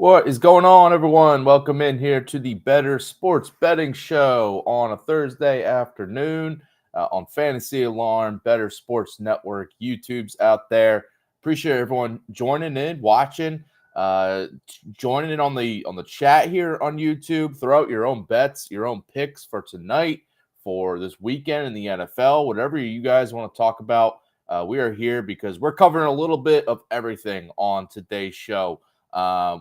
What is going on, everyone? Welcome in here to the Bettor Sports Betting Show on a Thursday afternoon on Fantasy Alarm, Bettor Sports Network, YouTube's out there. Appreciate everyone joining in, watching, joining in on the chat here on YouTube. Throw out your own bets, your own picks for tonight, for this weekend in the NFL, whatever you guys want to talk about. We are here because we're covering a little bit of everything on today's show.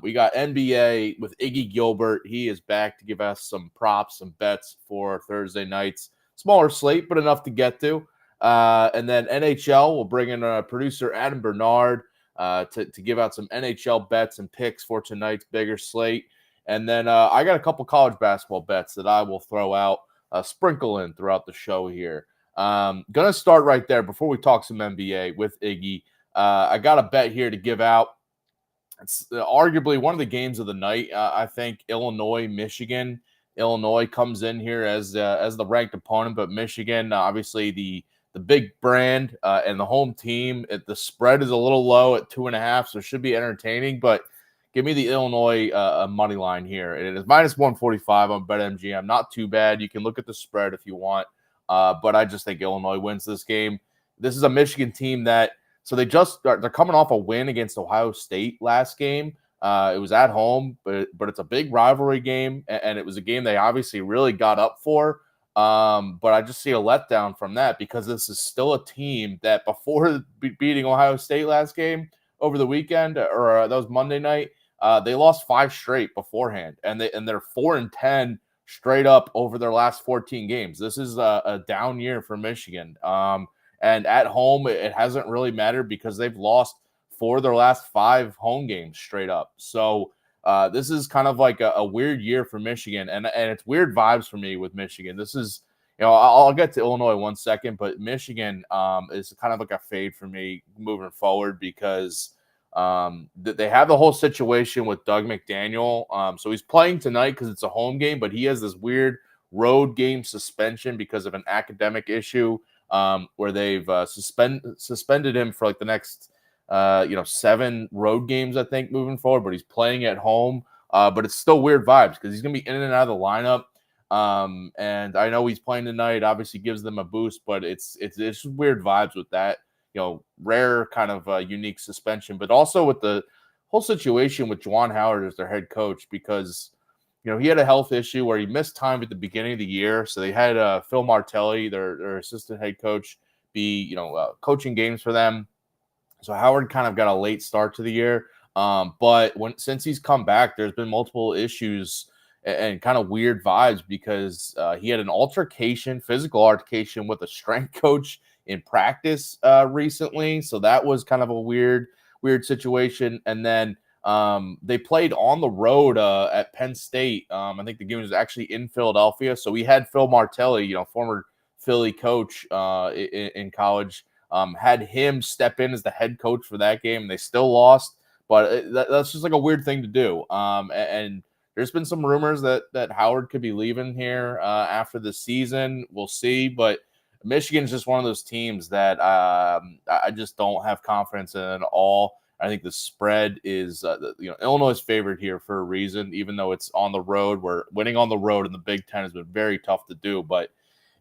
We got NBA with Iggy Gilbert. He is back to give us some props, some bets for Thursday nights. Smaller slate, but enough to get to. And then NHL, we'll bring in producer Adam Bernard to give out some NHL bets and picks for tonight's bigger slate. And then I got a couple college basketball bets that I will throw out, sprinkle in throughout the show here. Gonna start right there before we talk some NBA with Iggy. I got a bet here to give out. It's arguably one of the games of the night. I think Illinois, Michigan. Illinois comes in here as the ranked opponent, but Michigan, obviously the big brand and the home team. The spread is a little low at 2.5, so it should be entertaining. But give me the Illinois money line here. It is minus 145 on BetMGM. Not too bad. You can look at the spread if you want, but I just think Illinois wins this game. This is a Michigan team that. So they're coming off a win against Ohio State last game. It was at home, but it's a big rivalry game, and it was a game they obviously really got up for. But I just see a letdown from that because this is still a team that before beating Ohio State last game over the weekend, or that was Monday night, they lost 5 straight beforehand, and they're 4-10 straight up over their last 14 games. This is a down year for Michigan. And at home, it hasn't really mattered because they've lost 4 of their last 5 home games straight up. So this is kind of like a weird year for Michigan, and it's weird vibes for me with Michigan. This is, I'll get to Illinois 1 second, but Michigan is kind of like a fade for me moving forward because they have the whole situation with Doug McDaniel. So he's playing tonight because it's a home game, but he has this weird road game suspension because of an academic issue. Where they've suspended him for like the next 7 road games, I think, moving forward. But he's playing at home. But it's still weird vibes because he's gonna be in and out of the lineup. And I know he's playing tonight. Obviously, gives them a boost, but it's weird vibes with that. Rare kind of unique suspension, but also with the whole situation with Juwan Howard as their head coach because. He had a health issue where he missed time at the beginning of the year. So they had Phil Martelli, their assistant head coach, be, coaching games for them. So Howard kind of got a late start to the year. But since he's come back, there's been multiple issues and kind of weird vibes because he had an physical altercation with a strength coach in practice recently. So that was kind of a weird situation. And then they played on the road at Penn State. I think the game was actually in Philadelphia. So we had Phil Martelli, former Philly coach in college, had him step in as the head coach for that game. They still lost, but that's just like a weird thing to do. And there's been some rumors that Howard could be leaving here after the season. We'll see, but Michigan's just one of those teams that I just don't have confidence in at all. I think the spread is, Illinois' favorite here for a reason, even though it's on the road. Where winning on the road in the Big Ten has been very tough to do. But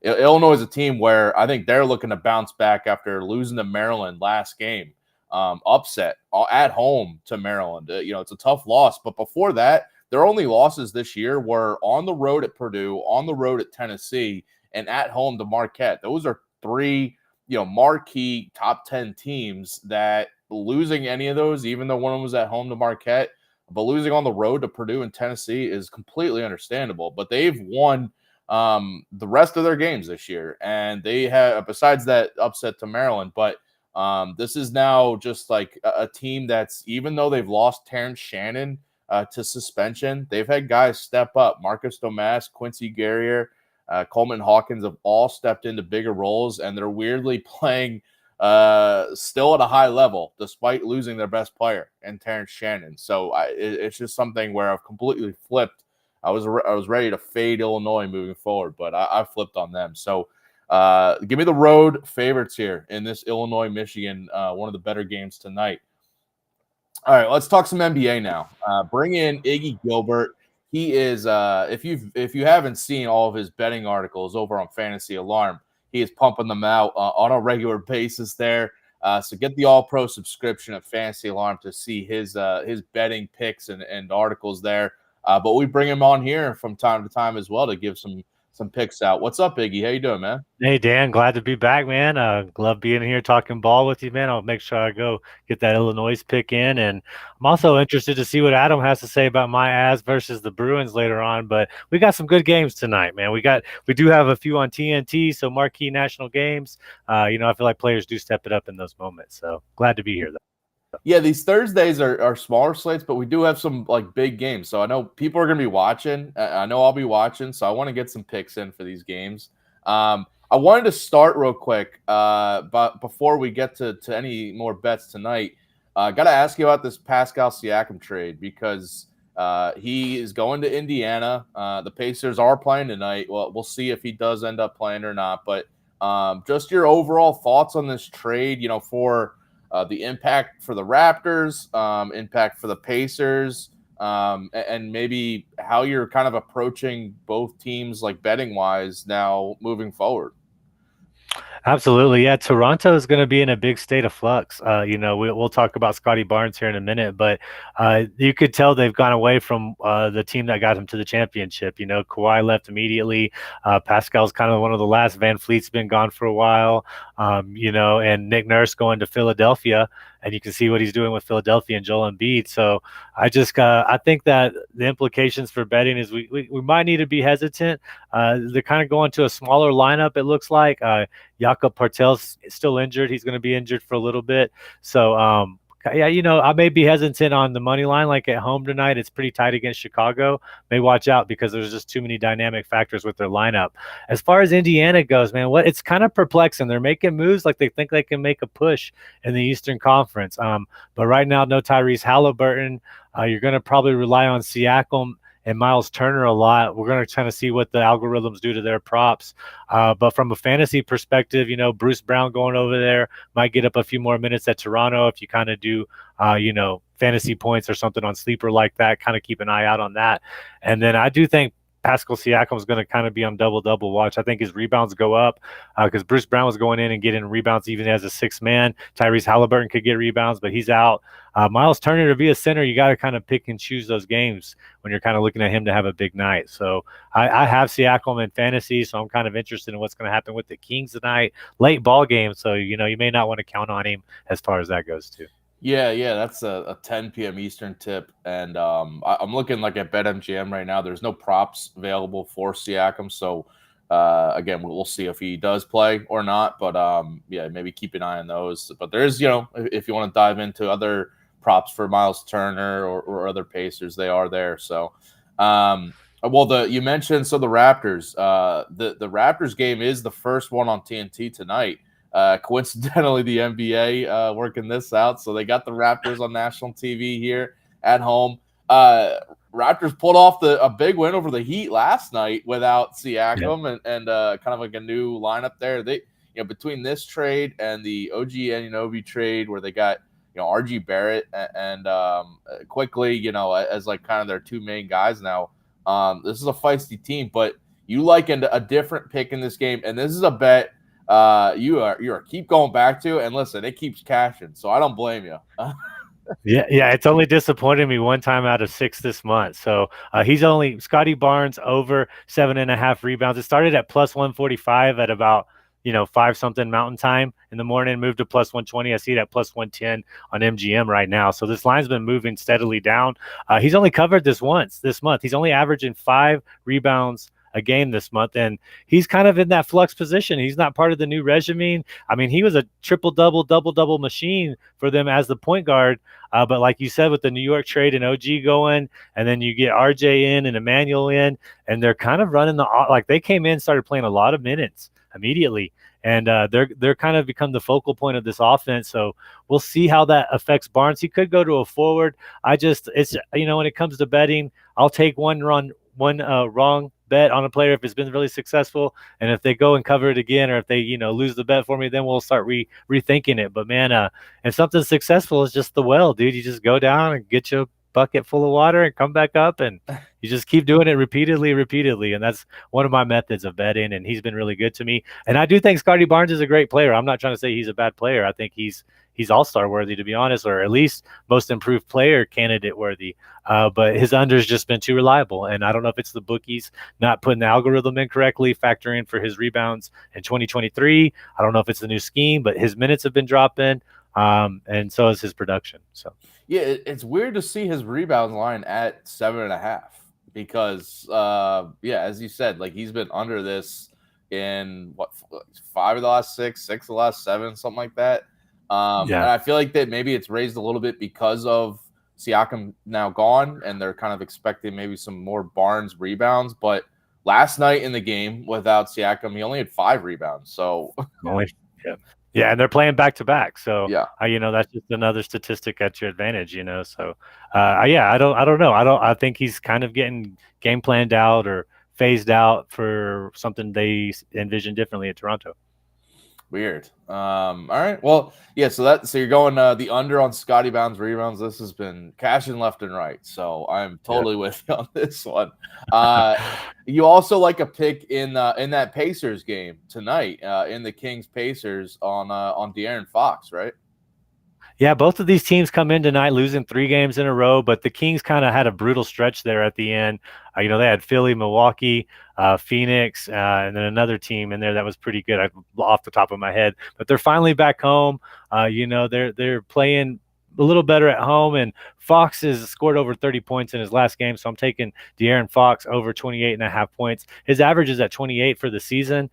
Illinois is a team where I think they're looking to bounce back after losing to Maryland last game. Upset at home to Maryland. It's a tough loss. But before that, their only losses this year were on the road at Purdue, on the road at Tennessee, and at home to Marquette. Those are 3, marquee top 10 teams that losing any of those, even though one of them was at home to Marquette, but losing on the road to Purdue and Tennessee is completely understandable. But they've won the rest of their games this year, and they have, besides that upset to Maryland, but this is now just like a team that's, even though they've lost Terrence Shannon to suspension, they've had guys step up. Marcus Domas, Quincy Guerrier, Coleman Hawkins have all stepped into bigger roles, and they're weirdly playing still at a high level despite losing their best player and Terrence Shannon. So it's just something where I've completely flipped. I was ready to fade Illinois moving forward, but I flipped on them. So give me the road favorites here in this Illinois-Michigan, one of the better games tonight. All right, let's talk some NBA now. Bring in Iggy Gilbert. He is if you haven't seen all of his betting articles over on Fantasy Alarm, he is pumping them out on a regular basis there. So get the All Pro subscription at Fantasy Alarm to see his betting picks and articles there. But we bring him on here from time to time as well to give some picks out. What's up, Iggy? How you doing, man? Hey Dan, glad to be back, man. Love being here talking ball with you, man. I'll make sure I go get that Illinois pick in, and I'm also interested to see what Adam has to say about my Avs versus the Bruins later on. But we got some good games tonight, man. We do have a few on TNT, so marquee national games. I feel like players do step it up in those moments. So glad to be here, though. Yeah, these Thursdays are smaller slates, but we do have some like big games. So I know people are going to be watching. I know I'll be watching, so I want to get some picks in for these games. I wanted to start real quick, but before we get to any more bets tonight, I got to ask you about this Pascal Siakam trade because he is going to Indiana. The Pacers are playing tonight. Well, we'll see if he does end up playing or not. But just your overall thoughts on this trade, for the impact for the Raptors, impact for the Pacers, and maybe how you're kind of approaching both teams like betting wise now moving forward. Absolutely. Yeah. Toronto is going to be in a big state of flux. We'll talk about Scotty Barnes here in a minute, but you could tell they've gone away from the team that got him to the championship. Kawhi left immediately. Pascal's kind of one of the last. Van Fleet's been gone for a while, and Nick Nurse going to Philadelphia. And you can see what he's doing with Philadelphia and Joel Embiid. So I think that the implications for betting is we might need to be hesitant. They're kind of going to a smaller lineup, it looks like. Jakob Partel's still injured. He's going to be injured for a little bit. So, I may be hesitant on the money line. Like at home tonight, it's pretty tight against Chicago. May watch out because there's just too many dynamic factors with their lineup. As far as Indiana goes, man, it's kind of perplexing. They're making moves like they think they can make a push in the Eastern Conference. But right now, no Tyrese Halliburton. You're going to probably rely on Siakam and Miles Turner a lot. We're going to kind of see what the algorithms do to their props. But from a fantasy perspective, Bruce Brown going over there might get up a few more minutes at Toronto if you kind of do, fantasy points or something on sleeper like that. Kind of keep an eye out on that. And then I do think Pascal Siakam is going to kind of be on double watch. I think his rebounds go up because Bruce Brown was going in and getting rebounds even as a sixth man. Tyrese Halliburton could get rebounds, but he's out. Miles Turner, to be a center, you got to kind of pick and choose those games when you're kind of looking at him to have a big night. So I have Siakam in fantasy, so I'm kind of interested in what's going to happen with the Kings tonight. Late ball game, so you may not want to count on him as far as that goes too. Yeah, that's a 10 p.m. Eastern tip, and I'm looking like at BetMGM right now. There's no props available for Siakam, so again, we'll see if he does play or not. But maybe keep an eye on those. But there's, if you want to dive into other props for Miles Turner or other Pacers, they are there. So, you mentioned the Raptors. The Raptors game is the first one on TNT tonight. Coincidentally, the NBA working this out, so they got the Raptors on national TV here at home. Raptors pulled off a big win over the Heat last night without Siakam and kind of like a new lineup there. They, between this trade and the OG Anunoby trade where they got RG Barrett and quickly as like kind of their two main guys now. This is a feisty team, but you like a different pick in this game, and this is a bet. You are keep going back to, and listen, it keeps cashing, so I don't blame you. Yeah, it's only disappointed me one time out of 6 this month. So he's only Scotty Barnes over 7.5 rebounds. It started at plus 145 at about 5 something Mountain Time in the morning, moved to plus 120. I see it at plus 110 on MGM right now. So this line's been moving steadily down. He's only covered this once this month. He's only averaging 5 rebounds a game this month, and he's kind of in that flux position. He's not part of the new regime. I mean, he was a double machine for them as the point guard, but like you said, with the New York trade and OG going, and then you get RJ in and Emmanuel in, and they're kind of running they came in, started playing a lot of minutes immediately, and they're kind of become the focal point of this offense. So we'll see how that affects Barnes. He could go to a forward. It's when it comes to betting, I'll take one wrong bet on a player if it's been really successful, and if they go and cover it again, or if they lose the bet for me, then we'll start rethinking it. But man, if something's successful, it's just the well, dude. You just go down and get you a bucket full of water and come back up, and you just keep doing it repeatedly, and that's one of my methods of betting, and he's been really good to me. And I do think Scotty Barnes is a great player. I'm not trying to say he's a bad player. I think he's all-star worthy, to be honest, or at least most improved player candidate worthy. But his under's just been too reliable, and I don't know if it's the bookies not putting the algorithm in correctly, factoring for his rebounds in 2023. I don't know if it's the new scheme, but his minutes have been dropping, and so is his production. So yeah, it's weird to see his rebound line at 7.5 because as you said, like he's been under this in 5 of the last 6 of the last 7, something like that. And I feel like that maybe it's raised a little bit because of Siakam now gone, and they're kind of expecting maybe some more Barnes rebounds. But last night in the game without Siakam, he only had 5 rebounds. So and they're playing back to back. So that's just another statistic at your advantage. So I don't know. I think he's kind of getting game planned out or phased out for something they envision differently at Toronto. Weird. All right. Well, yeah. So you're going the under on Scotty Barnes rebounds. This has been cashing left and right. So I'm totally with you on this one. You also like a pick in that Pacers game tonight in the Kings Pacers on De'Aaron Fox, right? Yeah, both of these teams come in tonight losing 3 games in a row, but the Kings kind of had a brutal stretch there at the end. They had Philly, Milwaukee, Phoenix, and then another team in there that was pretty good off the top of my head. But they're finally back home. They're playing a little better at home, and Fox has scored over 30 points in his last game, so I'm taking De'Aaron Fox over 28.5 points. His average is at 28 for the season.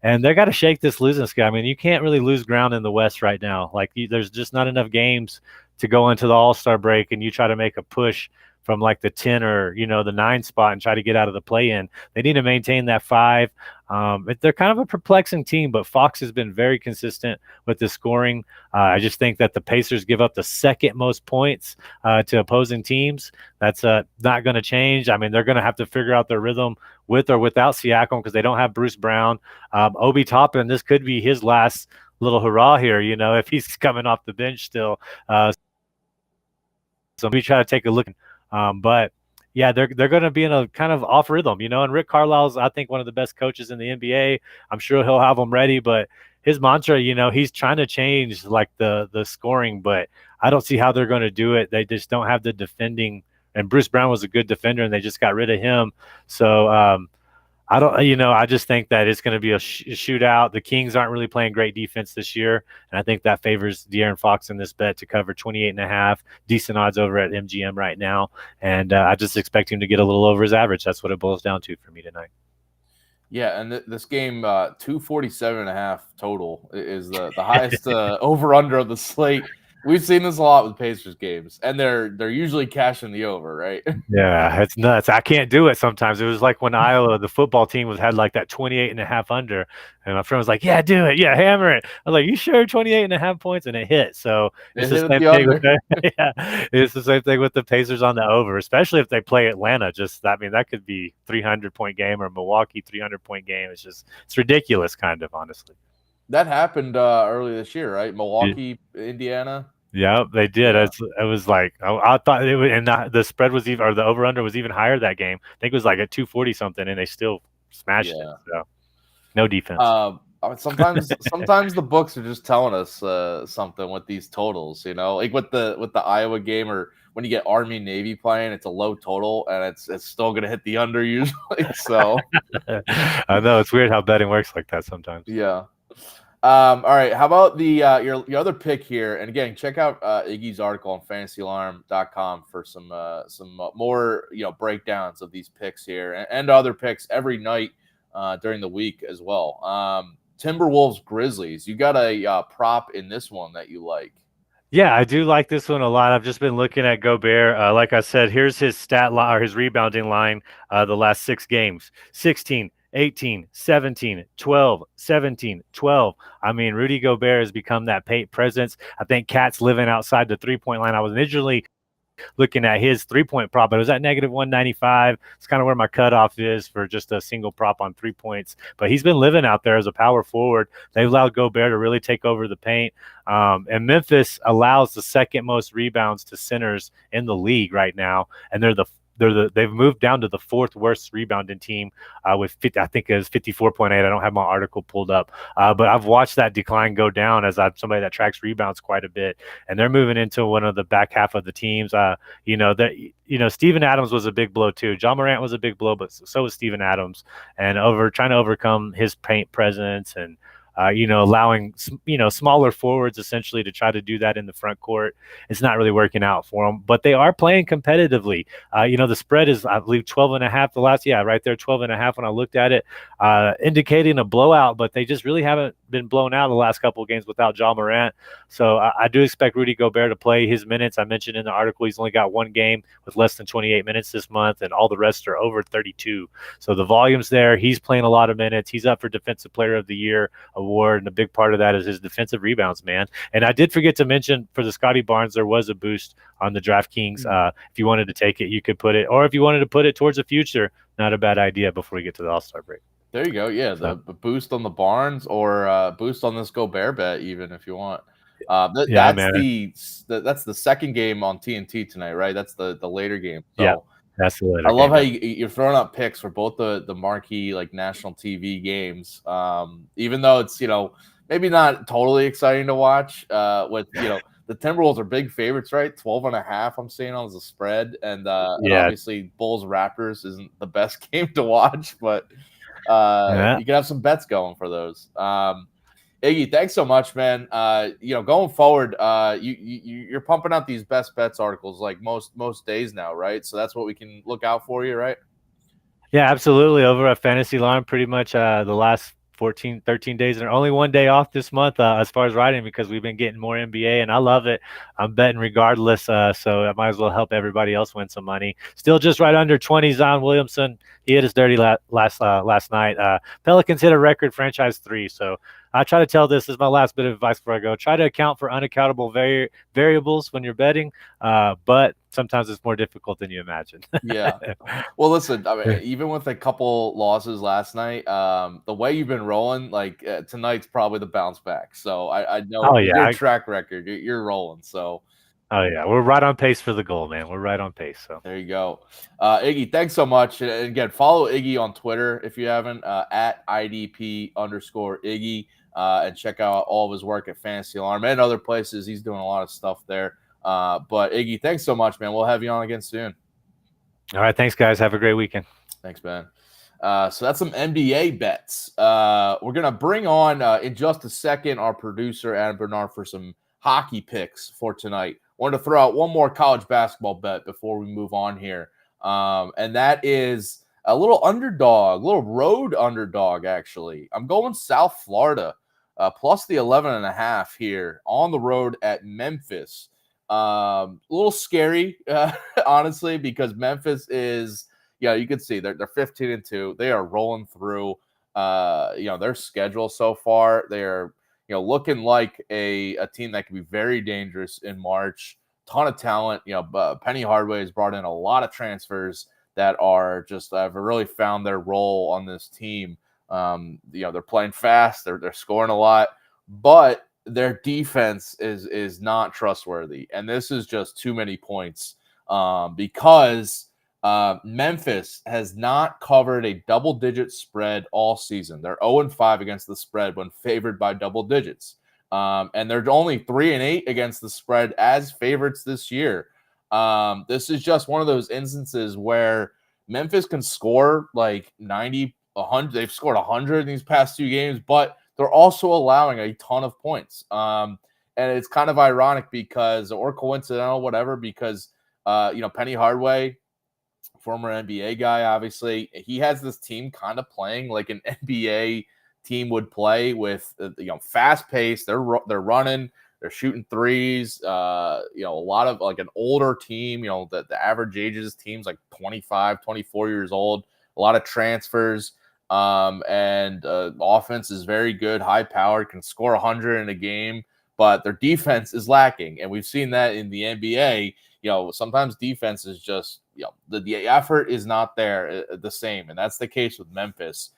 And they got to shake this losing streak. I mean, you can't really lose ground in the West right now. Like, there's just not enough games to go into the All-Star break and you try to make a push from like the 10 or, the 9 spot and try to get out of the play-in. They need to maintain that 5. They're kind of a perplexing team, but Fox has been very consistent with the scoring. I just think that the Pacers give up the second most points to opposing teams. That's not going to change. I mean, they're going to have to figure out their rhythm with or without Siakam because they don't have Bruce Brown. Obi Toppin, this could be his last little hurrah here, if he's coming off the bench still. So we try to take a look. But yeah, they're going to be in a kind of off rhythm, and Rick Carlisle's, I think, one of the best coaches in the NBA. I'm sure he'll have them ready, but his mantra, he's trying to change like the scoring, but I don't see how they're going to do it. They just don't have the defending, and Bruce Brown was a good defender and they just got rid of him. So, I don't, I just think that it's going to be a shootout. The Kings aren't really playing great defense this year, and I think that favors De'Aaron Fox in this bet to cover 28.5. Decent odds over at MGM right now, and I just expect him to get a little over his average. That's what it boils down to for me tonight. Yeah, and this game, 247.5 total is the highest over-under of the slate. We've seen this a lot with Pacers games, and they're usually cashing the over, right? Yeah, it's nuts. I can't do it sometimes. It was like when Iowa, the football team, had like that 28.5 under, and my friend was like, "Yeah, do it. Yeah, hammer it." I was like, "You sure 28.5 points?" And it hit. So it's the same thing with it's the same thing with the Pacers on the over, especially if they play Atlanta. That could be 300-point game or Milwaukee 300-point game. It's ridiculous, kind of, honestly. That happened early this year, right? Milwaukee, Indiana. Yeah, they did. Yeah. It was like I thought it would, and the spread was even, or the over under was even higher that game. I think it was like at 240 something, and they still smashed it. So no defense. Sometimes the books are just telling us something with these totals. Like with the Iowa game, or when you get Army Navy playing, it's a low total and it's still gonna hit the under usually. So I know it's weird how betting works like that sometimes. Yeah. All right. How about the your other pick here? And again, check out Iggy's article on fantasyalarm.com for some more breakdowns of these picks here and other picks every night during the week as well. Timberwolves Grizzlies. You got a prop in this one that you like? Yeah, I do like this one a lot. I've just been looking at Gobert. Like I said, here's his stat line or his rebounding line the last 6 games: 16, 18, 17, 12, 17, 12. I mean, Rudy Gobert has become that presence. I think Cat's living outside the 3-point line. I was originally looking at his 3-point prop, but it was at negative 195. It's kind of where my cutoff is for just a single prop on 3 points. But he's been living out there as a power forward. They've allowed Gobert to really take over the paint. And Memphis allows the second most rebounds to centers in the league right now, and they've moved down to the fourth worst rebounding team with 50, I think it was 54.8. I don't have my article pulled up, but I've watched that decline go down as I'm somebody that tracks rebounds quite a bit, and they're moving into one of the back half of the teams. Steven Adams was a big blow too. John Morant was a big blow, but so was Steven Adams, and trying to overcome his paint presence and allowing smaller forwards essentially to try to do that in the front court. It's not really working out for them, but they are playing competitively. The spread is, I believe, 12.5 right there, 12.5 when I looked at it, indicating a blowout, but they just really haven't been blown out the last couple of games without Ja Morant. So I do expect Rudy Gobert to play his minutes. I mentioned in the article he's only got one game with less than 28 minutes this month, and all the rest are over 32. So the volume's there. He's playing a lot of minutes. He's up for Defensive Player of the Year award, and a big part of that is his defensive rebounds, man. And I did forget to mention for the Scotty Barnes, there was a boost on the DraftKings. If you wanted to take it, you could put it, or if you wanted to put it towards the future, not a bad idea before we get to the All-Star break. There you go. Yeah, the boost on the Barnes or boost on this Gobert bet, even if you want. That's the second game on TNT tonight, right? That's the later game. So yeah, that's the later. I love how you're throwing up picks for both the marquee national TV games. Even though it's maybe not totally exciting to watch. With the Timberwolves are big favorites, right? 12.5 I'm seeing on as a spread, and obviously Bulls Raptors isn't the best game to watch, but. You can have some bets going for those. Iggy, thanks so much, man. Going forward, you're pumping out these best bets articles like most days now, right? So that's what we can look out for you, right? Yeah, absolutely. Over at Fantasy Alarm, pretty much the last 13 days, and only one day off this month as far as writing, because we've been getting more NBA, and I love it. I'm betting regardless, so I might as well help everybody else win some money. Still just right under 20. Zion Williamson, he hit his dirty last night. Pelicans hit a record franchise 3, so I try to tell this is my last bit of advice before I go. Try to account for unaccountable variables when you're betting, but sometimes it's more difficult than you imagine. Yeah. Well, listen, I mean, even with a couple losses last night, the way you've been rolling, tonight's probably the bounce back. So I know your track record, you're rolling. So. Oh, yeah. We're right on pace for the goal, man. We're right on pace. So there you go. Iggy, thanks so much. And again, follow Iggy on Twitter if you haven't, at IDP_Iggy, and check out all of his work at Fantasy Alarm and other places. He's doing a lot of stuff there. But Iggy, thanks so much, man. We'll have you on again soon. All right. Thanks, guys. Have a great weekend. Thanks, man. So that's some NBA bets. We're going to bring on in just a second our producer, Adam Bernard, for some hockey picks for tonight. Wanted to throw out one more college basketball bet before we move on here. And that is a little road underdog, actually. I'm going South Florida, plus the 11.5 here on the road at Memphis. A little scary, honestly, because Memphis is, you can see they're 15-2. They are rolling through, their schedule so far. They're, looking like a team that can be very dangerous in March. Ton of talent. Penny Hardaway has brought in a lot of transfers that are just have really found their role on this team. They're playing fast. They're scoring a lot, but their defense is not trustworthy, and this is just too many points because Memphis has not covered a double-digit spread all season. They're 0-5 against the spread when favored by double digits. And they're only 3-8 against the spread as favorites this year. This is just one of those instances where Memphis can score 90, 100. They've scored 100 in these past 2 games, but they're also allowing a ton of points. And it's kind of ironic or coincidental, whatever, because Penny Hardaway, former NBA guy, obviously, he has this team kind of playing like an NBA team would play with, fast pace. They're running, they're shooting threes. A lot of an older team. The average age of this team's 25, 24 years old. A lot of transfers, and offense is very good, high powered, can score 100 in a game, but their defense is lacking, and we've seen that in the NBA. sometimes defense is just, the effort is not there the same. And that's the case with Memphis.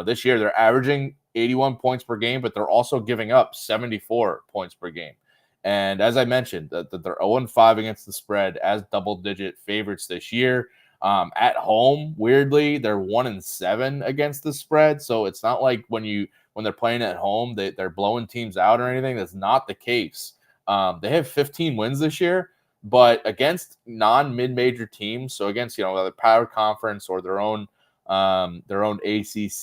This year they're averaging 81 points per game, but they're also giving up 74 points per game. And as I mentioned, that they're 0-5 against the spread as double-digit favorites this year. At home, weirdly, they're 1-7 against the spread. So it's not like when they're playing at home, they're blowing teams out or anything. That's not the case. They have 15 wins this year, but against non-mid-major teams, so against the power conference or their own AAC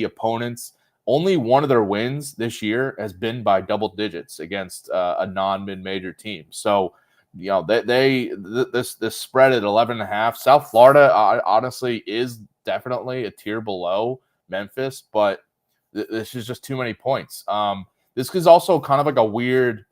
opponents, only one of their wins this year has been by double digits against a non-mid-major team. So, this spread at 11.5. South Florida honestly is definitely a tier below Memphis, but this is just too many points. This is also kind of like a weird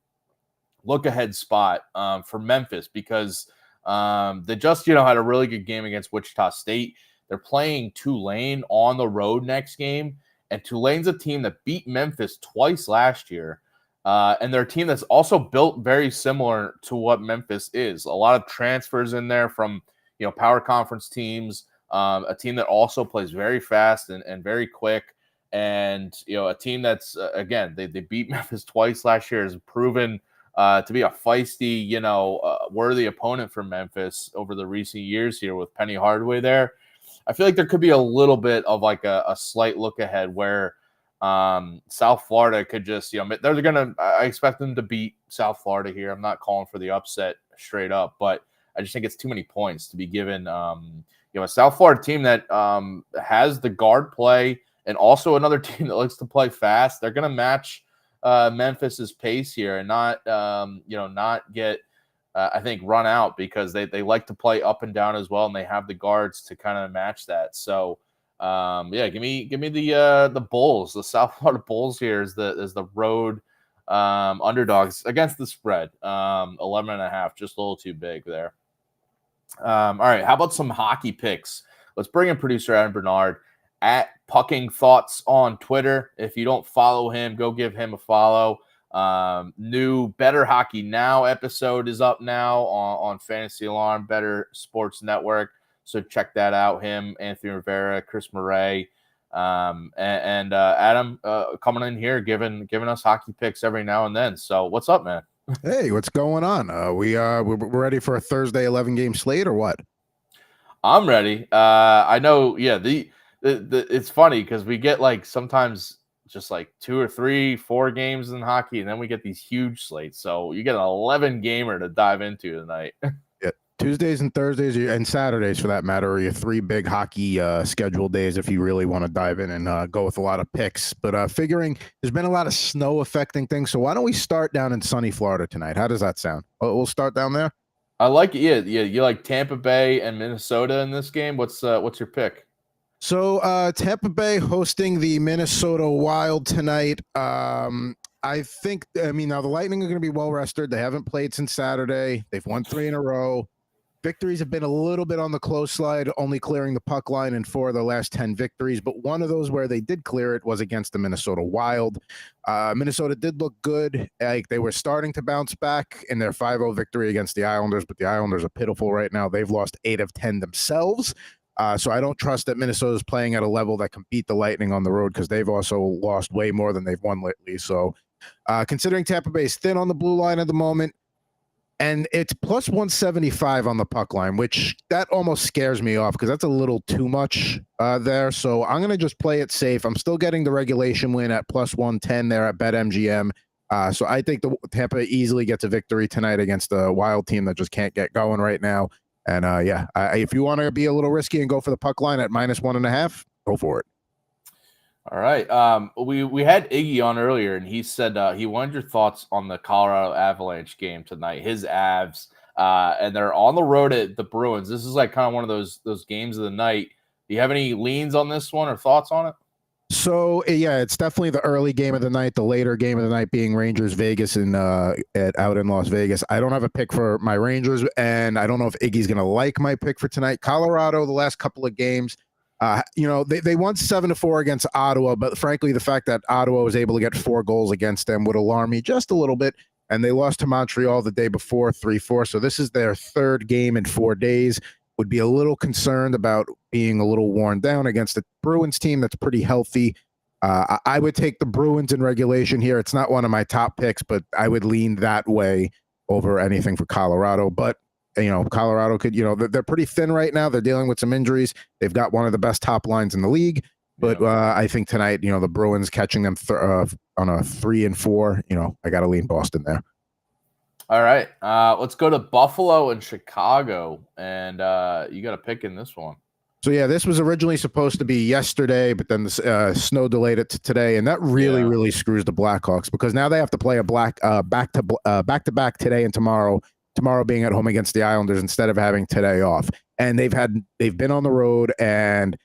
look-ahead spot for Memphis because they just had a really good game against Wichita State. They're playing Tulane on the road next game, and Tulane's a team that beat Memphis twice last year. And they're a team that's also built very similar to what Memphis is. A lot of transfers in there from, power conference teams, a team that also plays very fast and very quick. And, a team that's, again, they beat Memphis twice last year, has proven to be a feisty, worthy opponent for Memphis over the recent years here with Penny Hardaway there. I feel like there could be a little bit of like a slight look ahead where South Florida could just, I expect them to beat South Florida here. I'm not calling for the upset straight up, but I just think it's too many points to be given, a South Florida team that has the guard play and also another team that likes to play fast. They're going to match Memphis's pace here and not get, I think, run out because they like to play up and down as well, and they have the guards to kind of match that. So, give me the Bulls. The South Florida Bulls here is the road underdogs against the spread. 11.5, just a little too big there. All right, how about some hockey picks? Let's bring in producer Adam Bernard at Pucking Thoughts on Twitter. If you don't follow him, go give him a follow. New Better Hockey Now episode is up now on Fantasy Alarm, Bettor Sports Network. So check that out. Him, Anthony Rivera, Chris Murray, and Adam coming in here giving us hockey picks every now and then. So what's up, man? Hey, what's going on? We're ready for a Thursday 11-game slate or what? I'm ready. I know. Yeah, it's funny because we get like sometimes just like 2 or 3, 4 games in hockey, and then we get these huge slates. So you get an 11 gamer to dive into tonight. Yeah, Tuesdays and Thursdays and Saturdays, for that matter, are your 3 big hockey schedule days if you really want to dive in and go with a lot of picks. But figuring there's been a lot of snow affecting things, so why don't we start down in sunny Florida tonight? How does that sound? We'll start down there. I like it. Yeah. You like Tampa Bay and Minnesota in this game? What's your pick? So Tampa Bay hosting the Minnesota Wild tonight. Now the Lightning are going to be well rested. They haven't played since Saturday. They've won 3 in a row. Victories have been a little bit on the close slide, only clearing the puck line in 4 of their last 10 victories. But one of those where they did clear it was against the Minnesota Wild. Minnesota did look good. Like they were starting to bounce back in their 5-0 victory against the Islanders, but the Islanders are pitiful right now. They've lost 8 of 10 themselves. So I don't trust that Minnesota is playing at a level that can beat the Lightning on the road because they've also lost way more than they've won lately. So considering Tampa Bay is thin on the blue line at the moment, and it's plus 175 on the puck line, which that almost scares me off because that's a little too much there. So I'm going to just play it safe. I'm still getting the regulation win at plus 110 there at BetMGM. So I think the Tampa easily gets a victory tonight against the Wild team that just can't get going right now. And if you want to be a little risky and go for the puck line at minus 1.5, go for it. All right. We had Iggy on earlier, and he said he wanted your thoughts on the Colorado Avalanche game tonight. His Avs, and they're on the road at the Bruins. This is like kind of one of those games of the night. Do you have any leans on this one or thoughts on it? So yeah, it's definitely the early game of the night. The later game of the night being Rangers Vegas and out in Las Vegas. I don't have a pick for my Rangers, and I don't know if Iggy's going to like my pick for tonight. Colorado, the last couple of games. They won 7-4 against Ottawa, but frankly, the fact that Ottawa was able to get 4 goals against them would alarm me just a little bit. and they lost to Montreal the day before 3-4. So this is their third game in 4 days. Would be a little concerned about being a little worn down against the Bruins team that's pretty healthy. I would take the Bruins in regulation here. It's not one of my top picks, but I would lean that way over anything for Colorado. But, Colorado could, they're pretty thin right now. They're dealing with some injuries. They've got one of the best top lines in the league. But I think tonight, the Bruins catching them on a 3-4, I got to lean Boston there. All right. Let's go to Buffalo and Chicago. And you got a pick in this one. So, yeah, this was originally supposed to be yesterday, but then the snow delayed it to today. And that really screws the Blackhawks because now they have to play a back-to-back today and tomorrow being at home against the Islanders instead of having today off. And they've been on the road. And,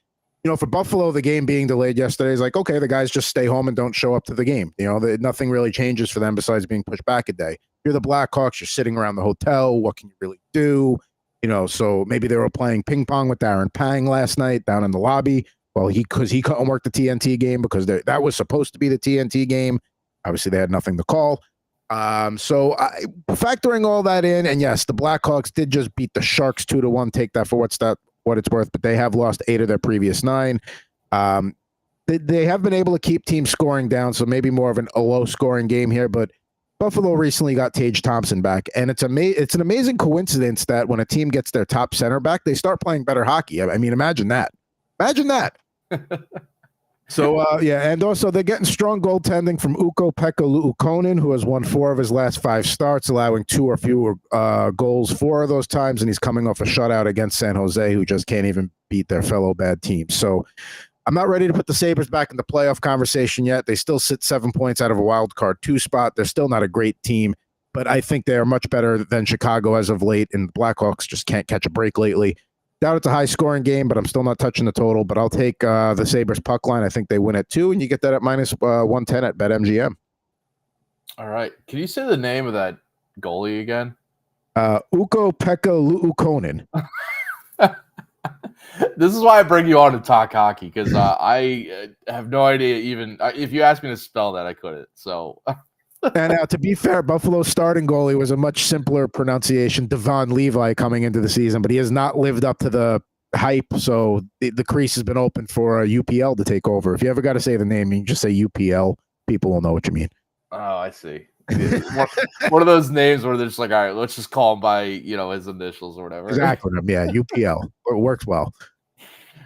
for Buffalo, the game being delayed yesterday is like, okay, the guys just stay home and don't show up to the game. Nothing really changes for them besides being pushed back a day. You're the Blackhawks. You're sitting around the hotel. What can you really do? So maybe they were playing ping pong with Darren Pang last night down in the lobby. Well, because he couldn't work the TNT game because that was supposed to be the TNT game. Obviously, they had nothing to call. So factoring all that in, and yes, the Blackhawks did just beat the Sharks 2-1. Take that for what it's worth, but they have lost 8 of their previous 9. They have been able to keep teams scoring down, so maybe more of a low-scoring game here, but Buffalo recently got Tage Thompson back, and it's an amazing coincidence that when a team gets their top center back, they start playing better hockey. I mean, imagine that. So, and also they're getting strong goaltending from Ukko-Pekka Luukkonen, who has won 4 of his last 5 starts, allowing 2 or fewer goals 4 of those times, and he's coming off a shutout against San Jose, who just can't even beat their fellow bad team. So I'm not ready to put the Sabres back in the playoff conversation yet. They still sit 7 points out of a wild card 2 spot. They're still not a great team, but I think they are much better than Chicago as of late, and the Blackhawks just can't catch a break lately. Doubt it's a high-scoring game, but I'm still not touching the total. But I'll take the Sabres puck line. I think they win at 2, and you get that at minus 110 at BetMGM. All right. Can you say the name of that goalie again? Ukko-Pekka Luukkonen. This is why I bring you on to talk hockey, because I have no idea even if you asked me to spell that, I couldn't. So, and to be fair, Buffalo's starting goalie was a much simpler pronunciation, Devon Levi, coming into the season, but he has not lived up to the hype. So the crease has been open for UPL to take over. If you ever got to say the name, you just say UPL. People will know what you mean. Oh, I see. One of those names where they're just like, all right, let's just call him by his initials or whatever. Exactly. Yeah, UPL. It works well.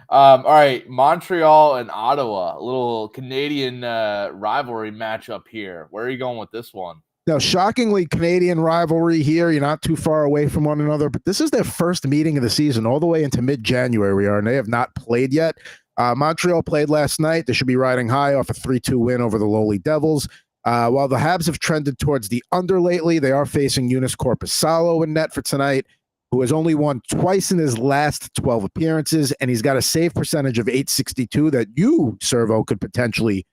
All right, Montreal and Ottawa, a little Canadian rivalry matchup here. Where are you going with this one? Now, shockingly, Canadian rivalry here. You're not too far away from one another, but this is their first meeting of the season, all the way into mid-January we are, and they have not played yet. Montreal played last night. They should be riding high off a 3-2 win over the lowly Devils. While the Habs have trended towards the under lately, they are facing Younes Korpisalo in net for tonight, who has only won twice in his last 12 appearances, and he's got a save percentage of .862 that you, Servo, could potentially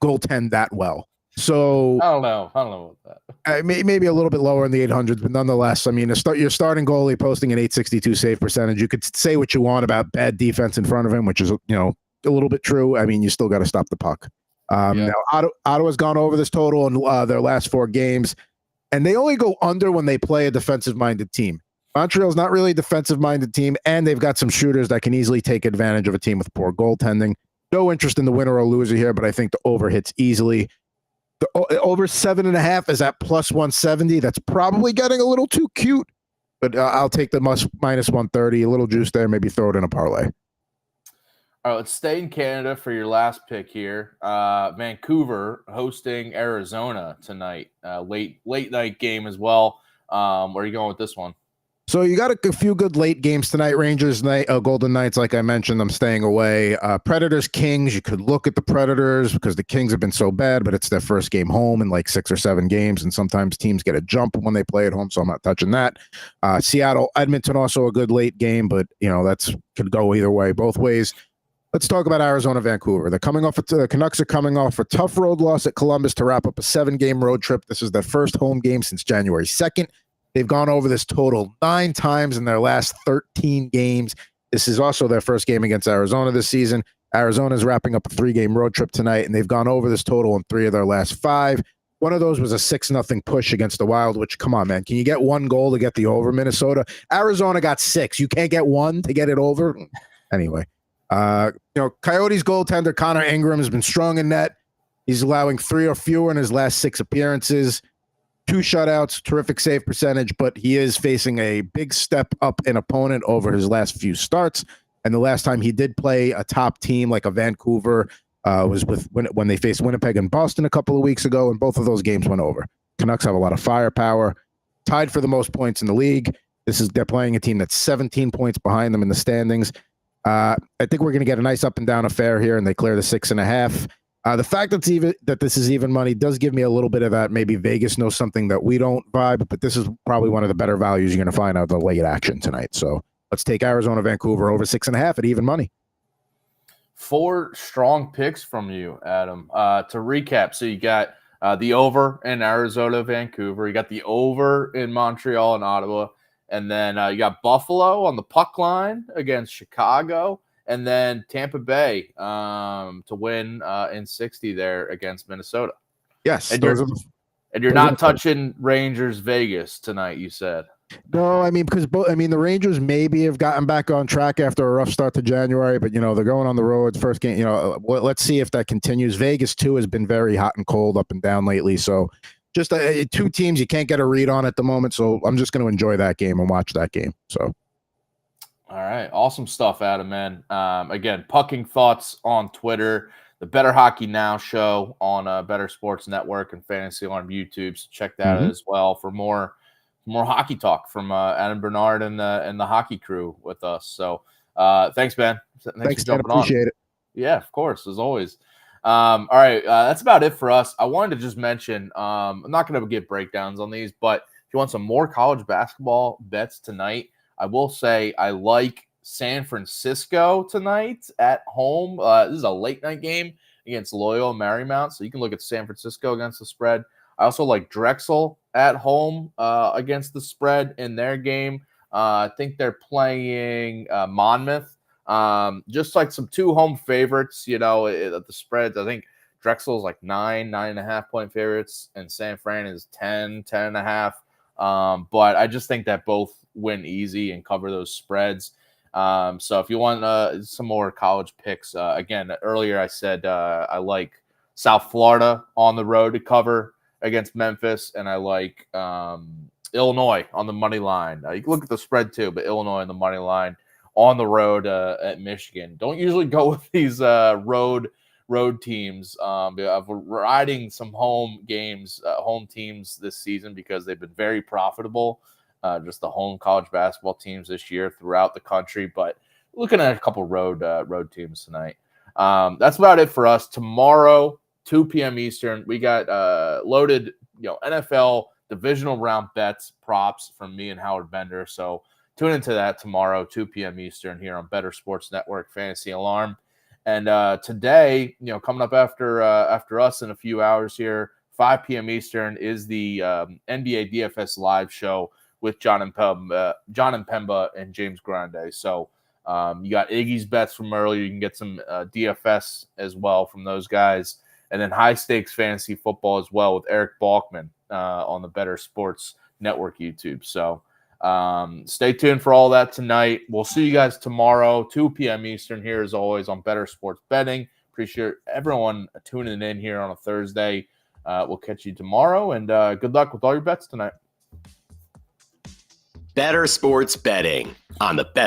goaltend that well. So I don't know about that. Maybe a little bit lower in the 800s, but nonetheless, I mean, your starting goalie posting an .862 save percentage. You could say what you want about bad defense in front of him, which is a little bit true. I mean, you still got to stop the puck. Now, Ottawa's gone over this total in their last 4 games, and they only go under when they play a defensive-minded team. Montreal's not really a defensive-minded team, and they've got some shooters that can easily take advantage of a team with poor goaltending. No interest in the winner or loser here, but I think the over hits easily. The over 7.5 is at plus 170. That's probably getting a little too cute, but I'll take the minus 130. A little juice there, maybe throw it in a parlay. All right, let's stay in Canada for your last pick here. Vancouver hosting Arizona tonight. Late night game as well. Where are you going with this one? So you got a few good late games tonight. Rangers night, Golden Knights, like I mentioned, I'm staying away. Predators, Kings, you could look at the Predators because the Kings have been so bad, but it's their first game home in like 6 or 7 games, and sometimes teams get a jump when they play at home, so I'm not touching that. Seattle, Edmonton, also a good late game, but that's could go either way, both ways. Let's talk about Arizona, Vancouver. The Canucks are coming off a tough road loss at Columbus to wrap up a 7-game road trip. This is their first home game since January 2nd. They've gone over this total 9 times in their last 13 games. This is also their first game against Arizona this season. Arizona's wrapping up a 3-game road trip tonight, and they've gone over this total in 3 of their last 5. One of those was a 6-0 push against the Wild, which, come on, man. Can you get one goal to get the over, Minnesota? Arizona got 6. You can't get one to get it over? Anyway, Coyotes goaltender Connor Ingram has been strong in net. He's allowing 3 or fewer in his last 6 appearances. 2 shutouts, terrific save percentage, but he is facing a big step up in opponent over his last few starts. And the last time he did play a top team like a Vancouver was when they faced Winnipeg and Boston a couple of weeks ago, and both of those games went over. Canucks have a lot of firepower, tied for the most points in the league. They're playing a team that's 17 points behind them in the standings. I think we're going to get a nice up and down affair here, and they clear the 6.5. The fact that this is even money does give me a little bit of that. Maybe Vegas knows something that we don't vibe, but this is probably one of the better values you're going to find out of the late action tonight. So let's take Arizona, Vancouver over 6.5 at even money. 4 strong picks from you, Adam. To recap, so you got the over in Arizona, Vancouver. You got the over in Montreal and Ottawa. And then you got Buffalo on the puck line against Chicago. And then Tampa Bay to win in 60 there against Minnesota. Yes. And you're not touching Rangers Vegas tonight, you said. No, I mean, because the Rangers maybe have gotten back on track after a rough start to January, but they're going on the road. First game, let's see if that continues. Vegas too has been very hot and cold, up and down lately. So just 2 teams you can't get a read on at the moment. So I'm just going to enjoy that game and watch that game. So. All right. Awesome stuff, Adam, man. Again, pucking thoughts on Twitter, the Better Hockey Now show on Bettor Sports Network and Fantasy Alarm YouTube. So check that out as well for more hockey talk from Adam Bernard and the hockey crew with us. So thanks, man. Thanks for jumping on. Appreciate it. Yeah, of course, as always. All right. That's about it for us. I wanted to just mention, I'm not going to get breakdowns on these, but if you want some more college basketball bets tonight, I will say I like San Francisco tonight at home. This is a late night game against Loyola Marymount, so you can look at San Francisco against the spread. I also like Drexel at home against the spread in their game. I think they're playing Monmouth. Just like some 2 home favorites, at the spreads. I think Drexel is like 9.5 point favorites, and San Fran is 10.5. But I just think that both win easy and cover those spreads. So if you want some more college picks, again, earlier I said I like South Florida on the road to cover against Memphis, and I like Illinois on the money line. You can look at the spread too, but Illinois on the money line on the road at Michigan. Don't usually go with these road teams. I'm riding some home teams this season because they've been very profitable. Just the home college basketball teams this year throughout the country, but looking at a couple road teams tonight. That's about it for us. Tomorrow, 2 p.m. Eastern, we got loaded, NFL divisional round bets, props from me and Howard Bender. So tune into that tomorrow, 2 p.m. Eastern here on Bettor Sports Network, Fantasy Alarm. And today, coming up after us in a few hours here, 5 p.m. Eastern is the NBA DFS live show with John and Pemba and James Grande. So you got Iggy's bets from earlier. You can get some DFS as well from those guys. And then high stakes fantasy football as well with Eric Balkman on the Bettor Sports Network YouTube. So stay tuned for all that tonight. We'll see you guys tomorrow, 2 p.m. Eastern here as always on Bettor Sports Betting. Appreciate everyone tuning in here on a Thursday. We'll catch you tomorrow, and good luck with all your bets tonight. Bettor Sports Betting on the Bettor